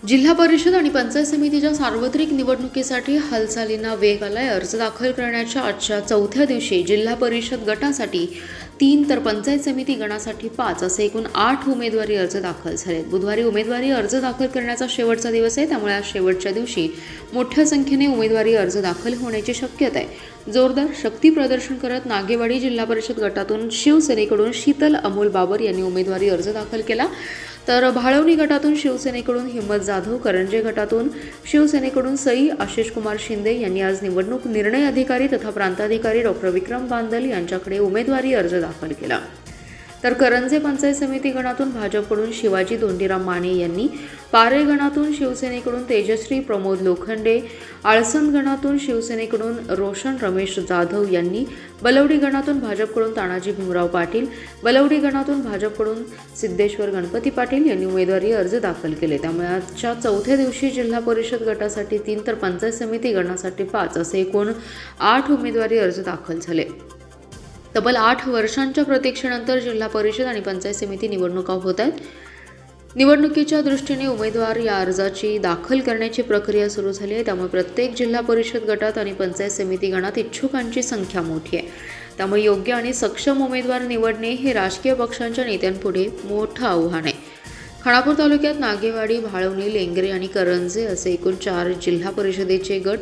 जिल्हा परिषद आणि पंचायत समितीच्या सार्वत्रिक निवडणुकीसाठी हालचालींना वेग आलाय। अर्ज दाखल करण्याच्या आजच्या चौथ्या दिवशी जिल्हा परिषद गटासाठी 3 तर पंचायत समिती गणासाठी 5 असे एकूण 8 उमेदवारी अर्ज दाखल झालेत। बुधवारी उमेदवारी अर्ज दाखल करण्याचा शेवटचा दिवस आहे, त्यामुळे आज शेवटच्या दिवशी मोठ्या संख्येने उमेदवारी अर्ज दाखल होण्याची शक्यता आहे। जोरदार शक्ती प्रदर्शन करत नागेवाडी जिल्हा परिषद गटातून शिवसेनेकडून शीतल अमोल बाबर यांनी उमेदवारी अर्ज दाखल केला, तर भाळवणी गटातून शिवसेनेकडून हिम्मत जाधव, करंजे गटातून शिवसेनेकडून सई आशिष कुमार शिंदे यांनी आज निवडणूक निर्णय अधिकारी तथा प्रांताधिकारी डॉक्टर विक्रम बांदल यांच्याकडे उमेदवारी अर्ज दाखल केला। तर करंजे पंचायत समिती गणातून भाजपकडून शिवाजी धोंडीराम माने यांनी, पारे गणातून शिवसेनेकडून तेजश्री प्रमोद लोखंडे, आळसंद गणातून शिवसेनेकडून रोशन रमेश जाधव यांनी, बलवडी गणातून भाजपकडून तानाजी भीमराव पाटील, बलवडी गणातून भाजपकडून सिद्धेश्वर गणपती पाटील यांनी उमेदवारी अर्ज दाखल केले। त्यामुळे आजच्या चौथ्या दिवशी जिल्हा परिषद गटासाठी 3 तर पंचायत समिती गणासाठी 5 असे एकूण 8 उमेदवारी अर्ज दाखल झाले। तब्बल 8 वर्षांच्या प्रतीक्षेनंतर जिल्हा परिषद आणि पंचायत समिती निवडणुका होत आहेत। निवडणुकीच्या दृष्टीने उमेदवार या अर्जाची दाखल करण्याची प्रक्रिया सुरू झाली आहे, त्यामुळे प्रत्येक जिल्हा परिषद गटात आणि पंचायत समिती गणात इच्छुकांची संख्या मोठी आहे। त्यामुळे योग्य आणि सक्षम उमेदवार निवडणे हे राजकीय पक्षांच्या नेत्यांपुढे मोठं आव्हान आहे। खानापूर तालुक्यात नागेवाडी, भाळवणी, लेंगरे आणि करंजे असे एकूण 4 जिल्हा परिषदेचे गट,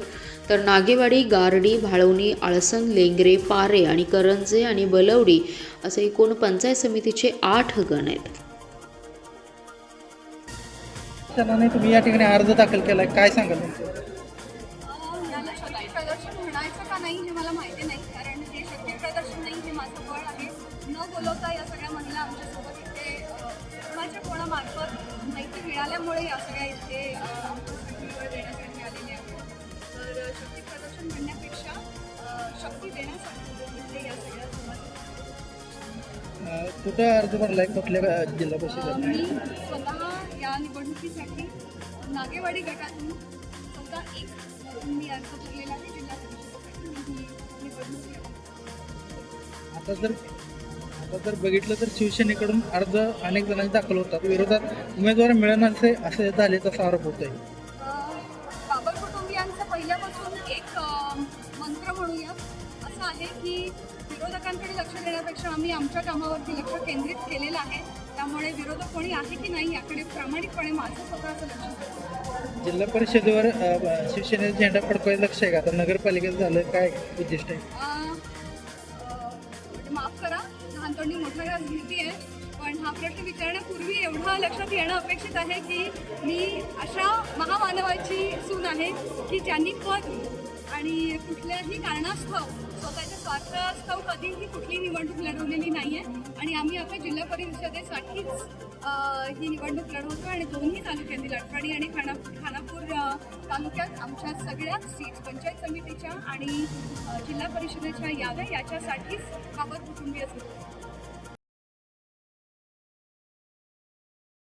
तर नागेवाडी, गारडी, भाळवणी, आळसंद, लेंगरे, पारे आणि करंजे आणि बलवडी असे एकूण पंचायत समितीचे 8 गण आहेत। तुम्ही या ठिकाणी अर्ज दाखल केलाय, काय सांगाल? याला शक्ती प्रदर्शन म्हणायचं का नाही हे मला माहिती नाही, कारण हे शक्ती प्रदर्शन नाही, हे माझं बळ आहे। न बोलवता या सगळ्या महिला आमच्यासोबत इथे कोणाच्या कोणामार्फत माहिती मिळाल्यामुळे या सगळ्या इथे निवड देण्यासाठी आलेले आहेत। तर शक्ती प्रदर्शन म्हणण्यापेक्षा शक्ती देण्यासाठी इथे या सगळ्या कुठं अर्ज भरलाय, कुठल्या जिल्हा परिषद? मी स्वतः या निवडणुकीसाठी नागेवाडी गटातून स्वतः मी अर्ज भरलेला आहे जिल्हा परिषदेसाठी निवडणूक लढवली। आता जर बघितलं तर शिवसेनेकडून अर्ज अनेक जणांचे दाखल होतात, विरोधात उमेदवार मिळण्याचे असे झाले तसा आरोप होतोय। बाबर कुटुंबियांचा पहिल्यापासून एक मंत्र म्हणूया असं आहे की विरोधकांकडे लक्ष देण्यापेक्षा आम्ही आमच्या कामावरती लक्ष केंद्रित केलेलं आहे। त्यामुळे विरोधक कोणी आहे की नाही याकडे प्रामाणिकपणे माझं स्वतःचं लक्ष आहे। जिल्हा परिषदेवर शिवसेनेचा झेंडा फडकवायचं लक्ष आहे का? आता नगरपालिकेचं झालं, काय उद्दिष्ट आहे? माफ करा, लहानपणी मोठा राजनीती आहे, पण हा प्रश्न विचारण्यापूर्वी एवढं लक्षात येणं अपेक्षित आहे की मी अशा महामानवाची सून आहे की ज्यांनी पद आणि कुठल्याही कारणास्तव स्वतःच्या स्वार्थास्तव कधीही कुठली निवडणूक लढवलेली नाही आहे। आणि आम्ही आता जिल्हा परिषदेसाठीच ही निवडणूक लढवतो आणि दोन्ही तालुक्यांनी लटवाडी आणि खानापूर तालुक्यात आमच्या सगळ्याच सीट्स पंचायत समितीच्या आणि जिल्हा परिषदेच्या याव्या याच्यासाठीच बाबर कुटुंबीय